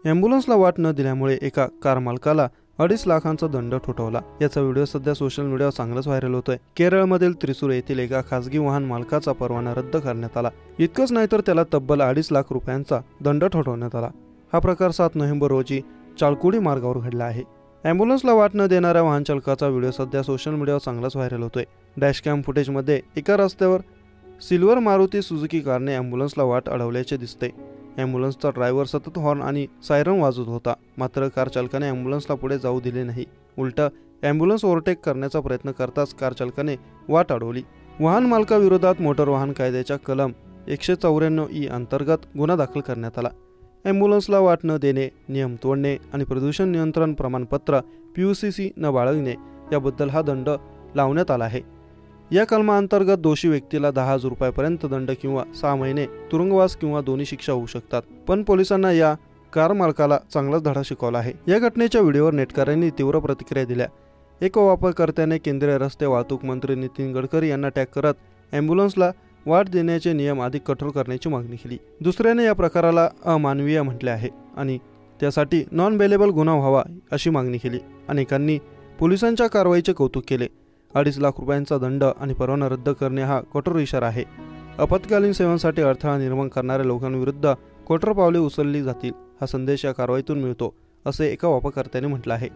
ॲम्ब्युलन्सला वाट न दिल्यामुळे एका कार मालकाला 2.5 लाखांचा दंड ठोठावला। याचा व्हिडिओ सध्या सोशल मीडियावर चांगलाच व्हायरल होतोय। केरळमधील त्रिसूर येथील एका खासगी वाहन मालकाचा परवाना रद्द करण्यात आला। इतकंच नाही तर त्याला तब्बल 2.5 लाख रुपयांचा दंड ठोठावण्यात आला। हा प्रकार 7 नोव्हेंबर रोजी चालकुडी मार्गावर घडला आहे। ॲम्ब्युलन्सला वाट न देणाऱ्या वाहन चालकाचा व्हिडिओ सध्या सोशल मीडियावर चांगलाच व्हायरल होतोय। डॅशकॅम फुटेजमध्ये एका रस्त्यावर सिल्वर मारुती सुझुकी कारने ॲम्ब्युलन्सला वाट अडवल्याचे दिसते। ॲम्ब्युलन्सचा ड्रायव्हर सतत हॉर्न आणि सायरन वाजवत होता, मात्र कार चालकाने ॲम्ब्युलन्सला पुढे जाऊ दिले नाही। उलट ॲम्ब्युलन्स ओव्हरटेक करण्याचा प्रयत्न करताच कार चालकाने वाट अडवली। वाहन मालकाविरोधात मोटर वाहन कायद्याच्या कलम 194 अंतर्गत गुन्हा दाखल करण्यात आला। ॲम्ब्युलन्सला वाट न देणे, नियम तोडणे आणि प्रदूषण नियंत्रण प्रमाणपत्र PUCC न बाळगणे याबद्दल हा दंड लावण्यात आला आहे। या कलमाअंतर्गत दोषी व्यक्तीला 10,000 रुपयांपर्यंत दंड किंवा 6 महिने तुरुंगवास किंवा दोन्ही शिक्षा होऊ शकतात। पण पोलिसांना या कार मालकाला चांगलाच धडा शिकवला आहे। या घटनेच्या व्हिडिओवर नेटकऱ्यांनी तीव्र प्रतिक्रिया दिल्या। एक वापरकर्त्याने केंद्रीय रस्ते वाहतूक मंत्री नितीन गडकरी यांना टॅग करत ॲम्ब्युलन्सला वाट देण्याचे नियम अधिक कठोर करण्याची मागणी केली। दुसऱ्याने या प्रकाराला अमानवीय म्हटले आहे आणि त्यासाठी नॉन बेलेबल गुन्हा व्हावा अशी मागणी केली। अनेकांनी पोलिसांच्या कारवाईचे कौतुक केले। 2.5 लाख रुपयांचा दंड आणि परवाना रद्द करणे हा कठोर इशारा आहे। आपत्कालीन सेवांसाठी अडथळा निर्माण करणाऱ्या लोकांविरुद्ध कठोर पावले उचलली जातील हा संदेश या कारवाईतून मिळतो, असे एका वापरकर्त्याने म्हटलं आहे।